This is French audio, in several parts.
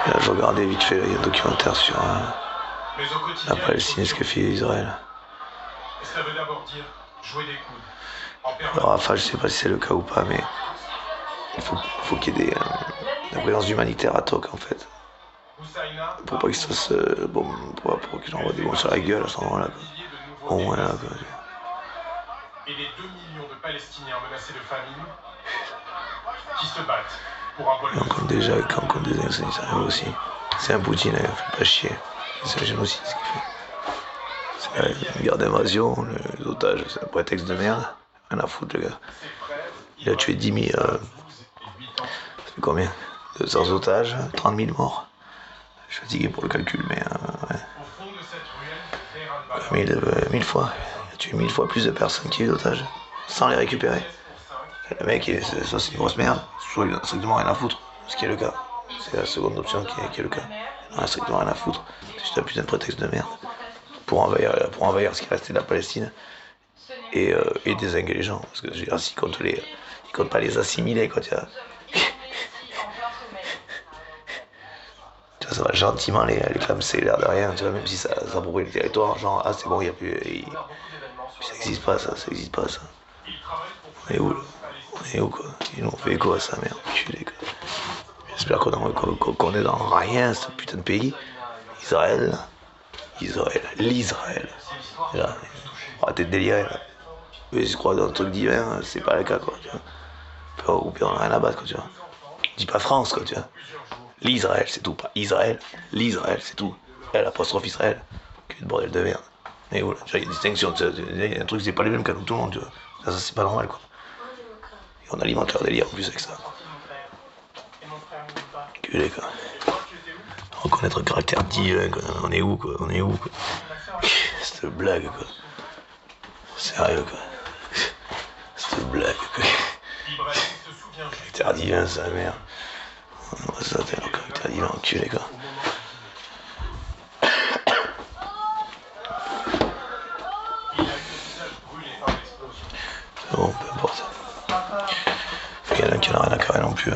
Et là, je regardais vite fait, là, il y a un documentaire sur la Palestine et ce que fait Israël. Ça veut d'abord dire jouer des coudes. Alors, Rafale, je sais pas si c'est le cas ou pas, mais faut qu'il y ait de la présence humanitaire à Tok en fait. Pour pas qu'il se fasse pour qu'il envoie des bombes sur la gueule à ce moment-là. Au moins là quoi. Et les 2 millions de Palestiniens menacés de famine qui se battent pour un bol de Comme déjà, quand des incendies ça arrive aussi. C'est un Poutine, il fait pas chier. C'est un génocide ce qu'il fait. C'est une guerre d'invasion, les otages, c'est un prétexte de merde. Rien à foutre le gars. Il a tué 10 000. Ça fait combien 200 otages, 30 000 morts. Je suis fatigué pour le calcul, mais ouais. 1000 fois. Il a tué 1000 fois plus de personnes qu'il y a eu d'otages, sans les récupérer. Le mec, ça c'est une grosse merde, soit il a strictement rien à foutre, ce qui est le cas. C'est la seconde option qui est le cas. Il n'a strictement rien à foutre. C'est juste un putain de prétexte de merde. Pour envahir ce qui restait de la Palestine et désinguer les gens. Parce que je veux dire, s'ils comptent pas les assimiler, quoi, tu vois. Tu vois, ça va gentiment les clamser, l'air de rien, tu vois, même si ça s'approprie le territoire, genre, ah c'est bon, il n'y a plus. Ça n'existe pas, ça n'existe pas, ça. On est où, là? On est où, quoi? Ils nous ont fait quoi, ça, merde, enculé, quoi. J'espère qu'on est dans rien, ce putain de pays. Israël, l'Israël. Là, arrêtez de délirer, là. Eux, ils se croient dans un truc divin, c'est pas le cas, quoi, tu vois. Ou pire, on a rien à battre, quoi, tu vois. Dis pas France, quoi, tu vois. L'Israël, c'est tout, pas Israël. L'Israël, c'est tout. L apostrophe Israël. Quel bordel de merde. Mais voilà, il y a une distinction, il y a un truc, c'est pas les mêmes qu'à nous, tout le monde, tu vois. Ça c'est pas normal, quoi. Et on alimente leur délire en plus avec ça. Culé, quoi. Reconnaître le caractère divin, quoi. On est où, quoi. On est où, quoi. Cette blague, quoi. Sérieux, quoi. Cette blague, quoi. Caractère divin, sa mère. Ça, t'es un caractère divin, enculé, quoi. Bon, peu importe. Il y en a qui n'en a rien à carrer non plus.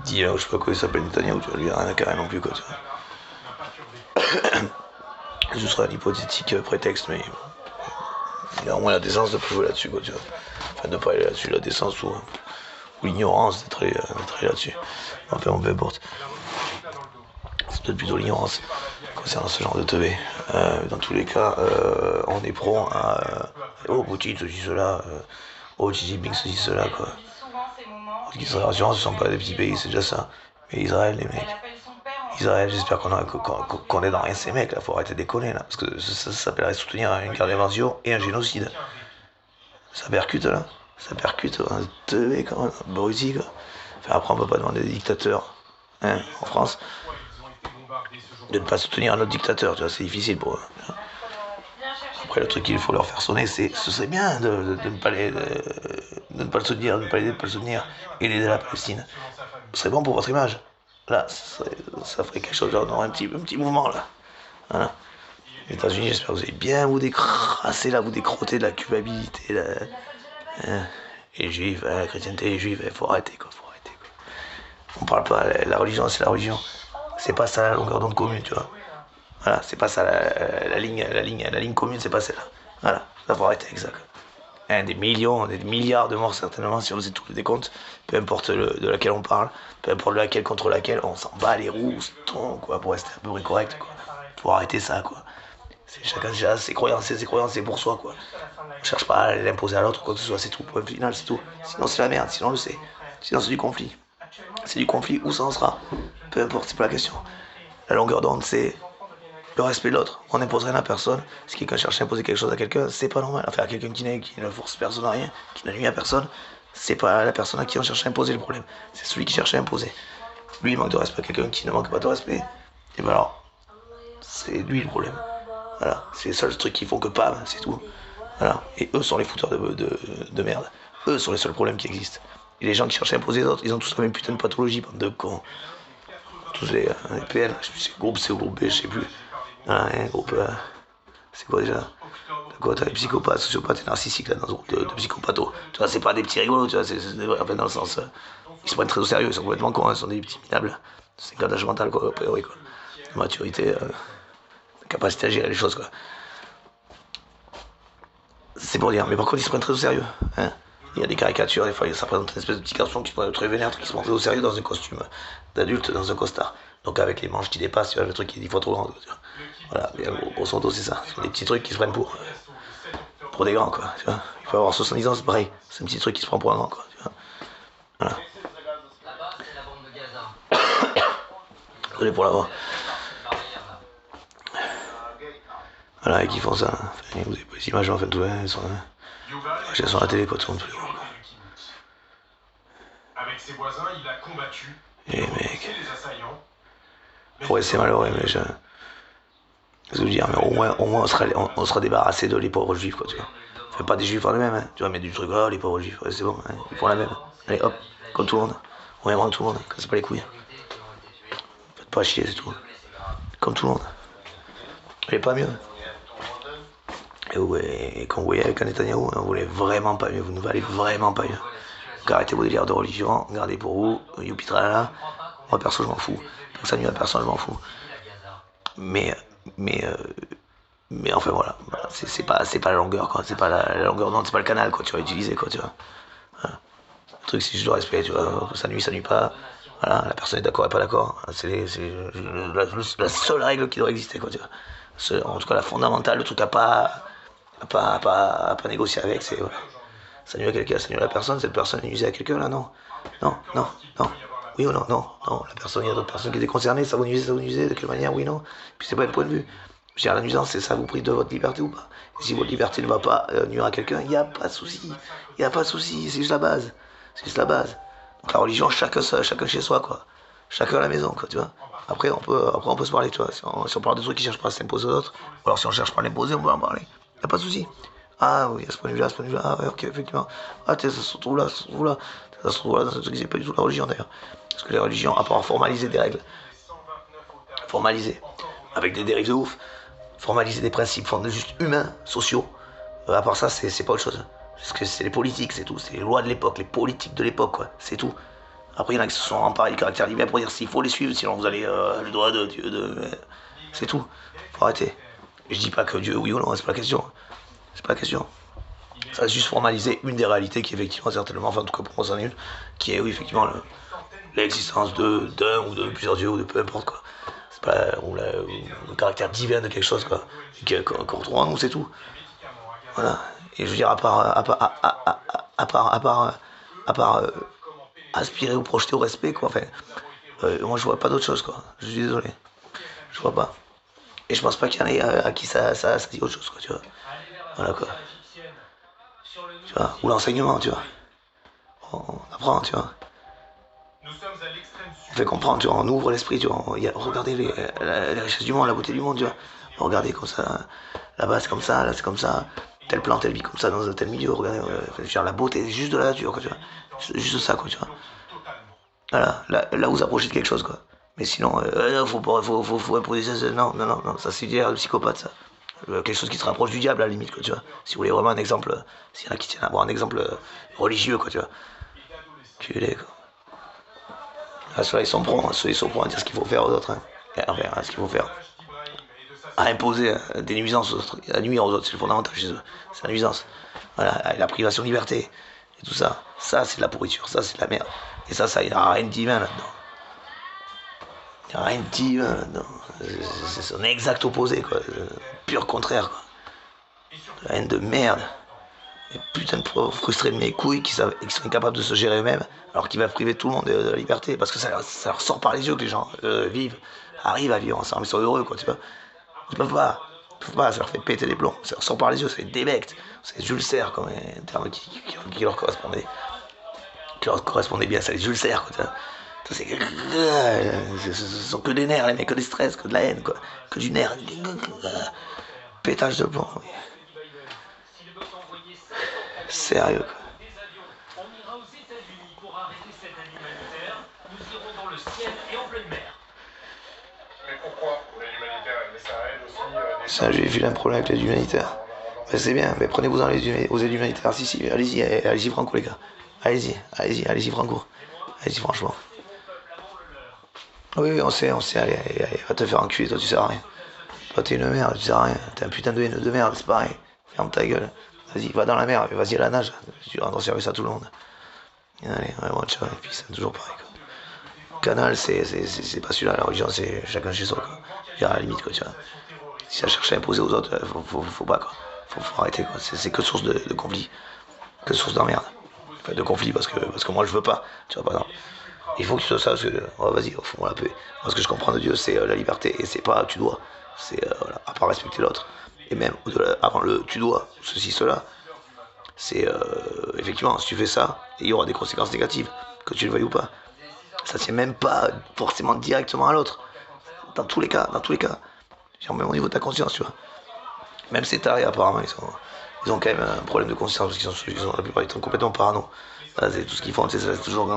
Divin, ou je sais pas quoi il s'appelle Netanyahu, tu vois, lui, il a rien à carrer non plus, quoi, tu vois. Ce sera un hypothétique prétexte, mais il a au moins la décence de pas jouer là-dessus, quoi, tu vois. Enfin, de pas aller là-dessus, la décence ou l'ignorance d'être allé là-dessus. Enfin, peu importe. C'est peut-être plutôt l'ignorance concernant ce genre de teubé. Dans tous les cas, on est prompt à oh Poutine, ceci, cela, oh Xi Jinping, ceci, cela, quoi. Israël, ce sont pas des petits pays, c'est déjà ça. Mais Israël, les mecs. Israël, j'espère qu'on est dans rien ces mecs là, faut arrêter de déconner là. Parce que ça s'appellerait soutenir une guerre d'invasion et un génocide. Ça percute là. Ça percute, un teubé quand même, abruti quoi. Enfin, après on peut pas demander des dictateurs, hein, en France, de ne pas soutenir un autre dictateur, tu vois, c'est difficile pour eux. Après le truc qu'il faut leur faire sonner, ce serait bien de ne pas de ne pas le soutenir, de ne pas l'aider, de ne pas le soutenir et d'aider la Palestine. Ce serait bon pour votre image. Là, ça ferait quelque chose, genre un petit mouvement là. Voilà. Les États-Unis, j'espère que vous allez bien vous décrasser là, vous décrotter de la culpabilité là. Hein. Et les juifs, la chrétienté, les juifs, faut arrêter quoi, faut arrêter quoi. On parle pas, la religion c'est la religion. C'est pas ça la longueur d'onde commune, tu vois. Voilà, c'est pas ça la ligne commune, c'est pas celle-là. Voilà, ça faut arrêter avec ça quoi. Hein, des millions, des milliards de morts certainement si on faisait tous les décomptes, peu importe de laquelle on parle, peu importe de laquelle contre laquelle, on s'en bat les roustons quoi, pour rester à peu près correct quoi. Faut arrêter ça quoi. C'est chacun déjà ses croyances, c'est pour soi quoi. On cherche pas à l'imposer à l'autre quoi que ce soit, c'est tout, point final, c'est tout. Sinon c'est la merde, sinon on le sait. Sinon c'est du conflit. C'est du conflit où ça en sera. Peu importe, c'est pas la question. La longueur d'onde c'est le respect de l'autre. On n'imposerait rien à personne. Si quelqu'un cherche à imposer quelque chose à quelqu'un, c'est pas normal. Enfin, à quelqu'un qui ne force personne à rien, qui n'a nuit à personne, c'est pas la personne à qui on cherche à imposer le problème. C'est celui qui cherche à imposer. Lui, il manque de respect à quelqu'un qui ne manque pas de respect. Et ben alors, c'est lui le problème. Voilà, c'est les seuls trucs qui font que pas, c'est tout. Voilà, et eux sont les fouteurs de merde. Eux sont les seuls problèmes qui existent. Et les gens qui cherchent à imposer les autres, ils ont tous la même putain de pathologie, bande de cons. Tous les PN, je sais plus si c'est groupe C ou groupe B, je sais plus. Voilà, un groupe. C'est quoi déjà? Quoi, t'as les psychopathes, sociopathes et narcissiques là dans ce groupe de psychopatho. Tu vois, c'est pas des petits rigolos, tu vois, c'est enfin, dans le sens. Ils se prennent très au sérieux, ils sont complètement cons, ils sont des petits minables. C'est un gâtage mental, quoi, a priori, quoi. De maturité, capacité à gérer les choses, quoi. C'est pour dire, mais par contre, ils se prennent très au sérieux. Hein. Il y a des caricatures, des fois, ça présente une espèce de petit garçon qui se prend très vénère, qui se prend très au sérieux dans un costume d'adulte, dans un costard. Donc avec les manches qui dépassent, tu vois, le truc qui est 10 fois trop grand. Tu vois. Voilà, mais grosso modo, c'est ça. C'est des petits trucs qui se prennent pour des grands, quoi. Tu vois. Il faut avoir 70 ans, c'est pareil. C'est un petit truc qui se prend pour un grand, quoi. Tu vois. Voilà. Désolé pour l'avoir. Voilà, et qui font ça. Enfin, vous avez pas les images, en fait, ouais, elles sont sur la télé, quoi, tout le monde. Avec ses voisins, il a combattu. Et mec. Les assaillants. Ouais, c'est malheureux, mais je. Qu'est-ce que je veux dire, mais au moins on sera débarrassé de les pauvres juifs, quoi, tu vois. Enfin, pas des juifs en eux-mêmes, hein. Tu vois, mais du truc, oh, les pauvres juifs, ouais, c'est bon, hein. Ils font la même. Allez, hop, comme tout le monde. On aimera tout le monde, cassez pas les couilles. Faites pas chier, c'est tout. Comme tout le monde. Elle est pas mieux. Et quand vous voyez avec un Netanyahou, vous voulez vraiment pas mieux, vous ne valez vraiment pas mieux. Donc arrêtez vos délires de religion, gardez pour vous, youpi tralala. Moi perso je m'en fous. Donc ça nuit à personne, je m'en fous. Mais enfin voilà, c'est pas la longueur, quoi. C'est pas la longueur d'onde, c'est pas le canal, quoi, tu vas utiliser, quoi, tu vois. Voilà. Le truc c'est juste le respect, tu vois. Ça nuit pas. Voilà, la personne est d'accord et pas d'accord. C'est la seule règle qui doit exister, quoi, tu vois. En tout cas la fondamentale, le truc à pas négocier avec, c'est voilà. Ça nuit à quelqu'un, ça nuit à la personne, cette personne est nuisée à quelqu'un là, non. Non. Oui ou non, non. La personne, il y a d'autres personnes qui étaient concernées, ça vous nuisez, de quelle manière, oui, non. Puis c'est pas le point de vue. Je veux dire, la nuisance, c'est ça vous prive de votre liberté ou pas. Et si votre liberté ne va pas nuire à quelqu'un, il n'y a pas de souci. Il n'y a pas de souci, c'est juste la base. C'est juste la base. Donc la religion, chacun chez soi, quoi. Chacun à la maison, quoi, tu vois. Après, on peut se parler, tu vois. Si on parle de trucs qui cherchent pas à s'imposer aux autres, ou alors si on cherche pas à l'imposer, on peut en parler. Il n'y a pas de souci. Ah oui, à ce point de vue-là, ah ouais, ok, effectivement. Ah, ça se trouve là. Ça se trouve là dans un truc qui n'est pas du tout la religion, d'ailleurs. Parce que les religions, à part formaliser des règles, formaliser, avec des dérives de ouf, formaliser des principes juste humains, sociaux, à part ça, c'est pas autre chose. Parce que c'est les politiques, c'est tout. C'est les lois de l'époque, les politiques de l'époque, quoi. C'est tout. Après, il y en a qui se sont emparés du caractère divin pour dire s'il faut les suivre, sinon vous allez le doigt de Dieu, c'est tout. Faut arrêter. Et je dis pas que Dieu, oui ou non, c'est pas la question. C'est pas la question. Ça va juste formaliser une des réalités qui, effectivement, certainement, enfin, en tout cas pour moi, c'en est une, qui est, oui, effectivement, l'existence d'un ou de plusieurs dieux ou de peu importe, quoi. C'est pas, ou le caractère divin de quelque chose, quoi. Qu'on retrouve en nous, c'est tout. Voilà. Et je veux dire, à part aspirer ou projeter au respect, quoi. Enfin, moi, je vois pas d'autre chose, quoi. Je suis désolé. Je vois pas. Et je pense pas qu'il y en ait à qui ça dit autre chose, quoi, tu vois. Voilà, quoi. Tu vois, ou l'enseignement, tu vois. On apprend, tu vois. On fait comprendre, tu vois, on ouvre l'esprit, tu vois. Regardez les richesses du monde, la beauté du monde, tu vois. Regardez comme ça, là-bas c'est comme ça, là c'est comme ça. Telle plante, elle vit comme ça dans un tel milieu. Regardez, je veux dire, la beauté, c'est juste de la nature, quoi, tu vois. C'est juste ça, quoi, tu vois. Voilà, là vous approchez de quelque chose, quoi. Mais sinon, faut improviser, non, ça c'est le psychopathe, ça. Quelque chose qui se rapproche du diable à la limite, quoi, tu vois. Si vous voulez vraiment un exemple, s'il y en a qui tiennent à avoir un exemple religieux, quoi, tu vois. Culé, quoi. Là, ceux-là, ils sont prêts à dire ce qu'il faut faire aux autres, hein. Enfin, ce qu'il faut faire. À imposer des nuisances aux autres, à nuire aux autres, c'est le fondamental chez eux. C'est la nuisance. Voilà, la privation de liberté, et tout ça. Ça, c'est de la pourriture, ça, c'est de la merde. Et ça, il n'y a rien de divin là-dedans. Il n'y a rien de divin là-dedans. C'est son exact opposé, quoi. Pur contraire, quoi. La haine de merde. Les putains de frustrés de mes couilles qui sont incapables de se gérer eux-mêmes, alors qu'ils va priver tout le monde de la liberté, parce que ça leur sort par les yeux que les gens arrivent à vivre ensemble, ils sont heureux, quoi, tu vois. Ils peuvent pas, ça leur fait péter les plombs, ça leur sort par les yeux, ça les débecte. C'est ulcère comme un terme qui leur correspondait bien, ça les ulcère, quoi, tu vois. Ce sont que des nerfs, les mecs, que des stress, que de la haine, quoi. Que du nerf. Pétage de plomb. Sérieux, quoi. Ça, j'ai vu un problème avec l'aide humanitaire. Ben, c'est bien, mais prenez-vous aux aides humanitaires. Si, allez-y, franco, les gars. Allez-y, franco. Allez-y, franchement. Oui, on sait, allez, va te faire enculer, toi tu sers à rien. Toi t'es une merde, tu sers à rien. T'es un putain de haine de merde, c'est pareil. Ferme ta gueule. Vas-y, va dans la mer, vas-y à la nage. Tu rends service à tout le monde. Allez, vraiment, ciao, et puis c'est toujours pareil, quoi. Canal, c'est pas celui-là, la religion, c'est chacun chez soi, quoi. À la limite, quoi, tu vois. Si ça cherche à imposer aux autres, faut pas, quoi. Faut arrêter, quoi. C'est que source de conflit, que source d'emmerde. Enfin, de conflit, parce que moi, je veux pas, tu vois, par exemple. Il faut que tu saches que, oh, vas-y, au fond, la paix. Moi, ce que je comprends de Dieu, c'est la liberté, et c'est pas tu dois. C'est, voilà, à part respecter l'autre. Et même, avant le tu dois, ceci, cela, c'est, effectivement, si tu fais ça, il y aura des conséquences négatives, que tu le veuilles ou pas. Ça tient même pas forcément directement à l'autre. Dans tous les cas, dans tous les cas. Genre, même au niveau de ta conscience, tu vois. Même ces tarés, apparemment, ils ont quand même un problème de conscience parce qu'ils sont la plupart du temps complètement parano. C'est tout ce qu'ils font, c'est toujours. Mais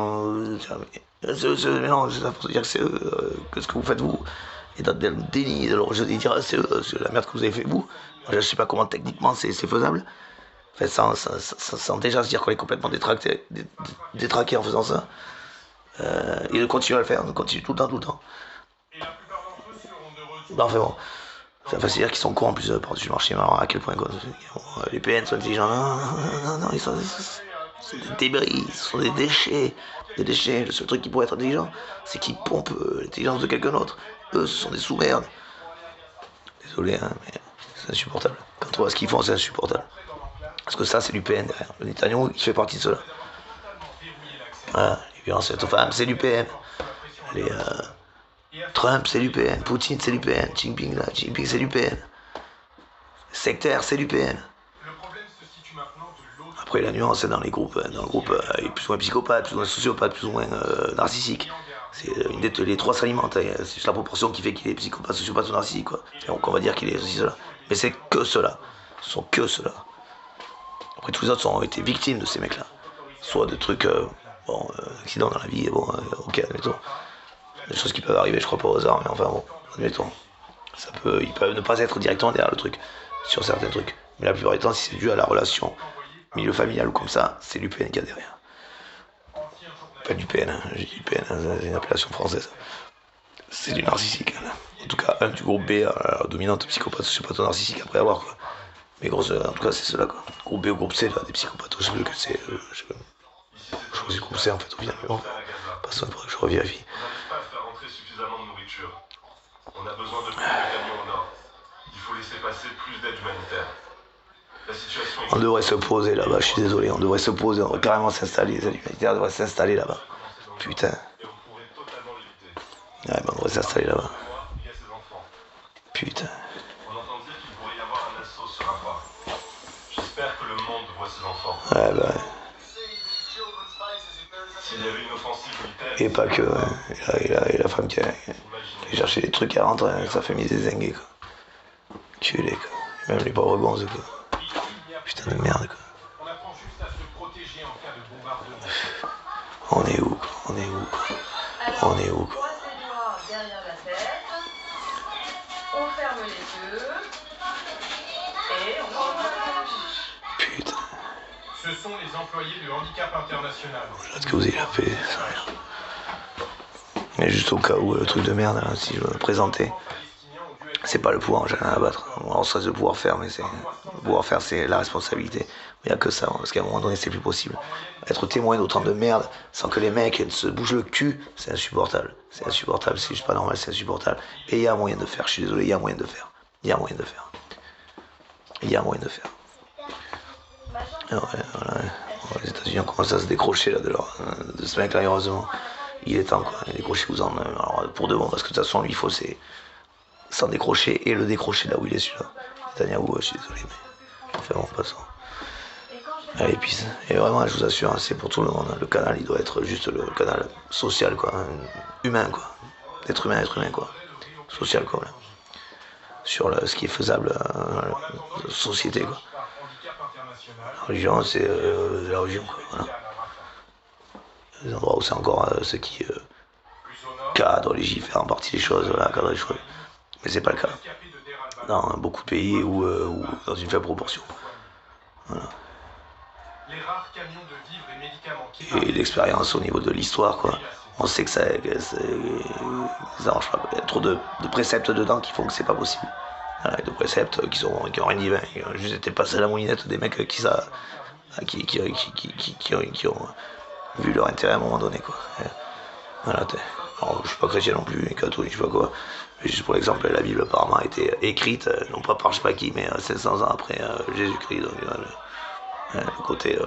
non, c'est ça pour te dire que c'est eux, que ce que vous faites vous. Et dans le déni de leur jeu, ils disent c'est eux, c'est la merde que vous avez fait vous. Moi, je sais pas comment techniquement c'est faisable. En fait, sans déjà se dire qu'on est complètement détraqué en faisant ça. Et de continuer à le faire, de continuer tout le temps, tout le temps. Enfin bon. Ça veut dire qu'ils sont cons en plus par-dessus le marché, mais alors à quel point quoi. Les PN sont intelligents. Non, non, non, ils sont des débris, ce sont des déchets. Des déchets. Le seul truc qui pourrait être intelligent, c'est qu'ils pompent l'intelligence de quelqu'un d'autre. Eux, ce sont des sous-merdes. Désolé, hein, mais c'est insupportable. Quand on voit ce qu'ils font, c'est insupportable. Parce que ça, c'est du PN derrière. Le Netanyahu, il fait partie de cela. Voilà, les violences faites aux femmes, c'est du PN. Les, Trump, c'est l'UPN. Poutine, c'est l'UPN. Jinping, là, Jinping, c'est l'UPN. Sectaire, c'est l'UPN. Après, la nuance, c'est dans les groupes. Dans le groupe, plus ou moins psychopathe, plus ou moins sociopathe, plus ou moins narcissique. Les trois s'alimentent. C'est juste la proportion qui fait qu'il est psychopathe, sociopathe ou narcissique, quoi. Donc on va dire qu'il est ceci, cela. Mais c'est que cela. Ce sont que cela. Après, tous les autres ont été victimes de ces mecs-là. Soit de trucs, accidents dans la vie, bon, ok, admettons. Des choses qui peuvent arriver, je crois pas au hasard, mais enfin bon, admettons. Ils peuvent ne pas être directement derrière le truc, sur certains trucs. Mais la plupart du temps, si c'est dû à la relation milieu familial ou comme ça, c'est l'UPN qui a derrière. Pas du PN, hein, j'ai dit PN, hein, c'est une appellation française. C'est du narcissique. Hein. En tout cas, un du groupe B, dominante, psychopathe, sociopathe, narcissique, après avoir quoi. Mais grosse, en tout cas, c'est cela quoi. Groupe B ou groupe C, là, des psychopathes, je sais plus que c'est. Je crois que c'est le groupe C en fait, au final. Mais bon, passons, il faudrait que je revérifie. On a besoin de plus de camions au nord. Il faut laisser passer plus d'aide humanitaire. On devrait se poser là-bas, je suis désolé, on devrait se poser, on devrait carrément s'installer, les aides humanitaires devraient s'installer là-bas. Putain. Ouais, on devrait s'installer là-bas. Putain. On entend dire qu'il pourrait y avoir un assaut sur un port. J'espère que le monde voit ses enfants. Ouais, bah ouais. S'il y avait une offensive militaire... Et pas que, ouais. Et la femme qui a cherché des trucs à rentrer, sa famille dézinguée, quoi. Culé, quoi. Et même les pauvres gonzes, quoi. Putain de merde, quoi. On apprend juste à se protéger en cas de bombardement. On est où, quoi? On est où, quoi? On est où, quoi? Derrière la tête, on ferme les yeux et on ouvre la bouche. Putain. Ce sont les employés de Handicap International. J'ai hâte que vous ayez la paix, ça rien. Mais juste au cas où, le truc de merde, là, si je veux me présenter, c'est pas le pouvoir, j'ai rien à battre. On serait le pouvoir faire, mais le pouvoir faire, c'est la responsabilité. Mais il n'y a que ça, parce qu'à un moment donné, c'est plus possible. Être témoin d'autant de merde, sans que les mecs se bougent le cul, c'est insupportable. C'est insupportable, c'est juste pas normal, c'est insupportable. Et il y a moyen de faire, je suis désolé, il y a moyen de faire. Il y a moyen de faire. Il y a moyen de faire. Et ouais, voilà. Les États-Unis ont commencé à se décrocher là, de ce mec-là, heureusement. Il est temps, quoi. Décrochez-vous-en. Alors, pour de bon, parce que de toute façon, lui, il faut s'en décrocher et le décrocher là où il est, celui-là. Netanyahu, je suis désolé, mais. Enfin bon, passons. Allez, puis, et vraiment, je vous assure, hein, c'est pour tout le monde. Hein. Le canal, il doit être juste le canal social, quoi. Hein, humain, quoi. Être humain, quoi. Social, quoi. Voilà. Sur ce qui est faisable, société, quoi. La religion, c'est la religion, quoi. Voilà. Des endroits où c'est encore ceux qui cadrent, légifèrent en partie les choses, voilà, cadrent les choses. Mais c'est pas le cas. Dans beaucoup de pays ou dans une faible proportion. Voilà. Et l'expérience au niveau de l'histoire, quoi. on sait que ça marche pas. Il y a trop de préceptes dedans qui font que c'est pas possible. Voilà, de préceptes qui ont rien divin, qui ont juste été passés à la moulinette des mecs qui ont vu leur intérêt à un moment donné, quoi. Voilà, alors, je suis pas chrétien non plus, catholique, je sais pas quoi. Mais juste pour l'exemple, la Bible apparemment a été écrite, non pas par je sais pas qui, mais 700 ans après Jésus-Christ. Donc le côté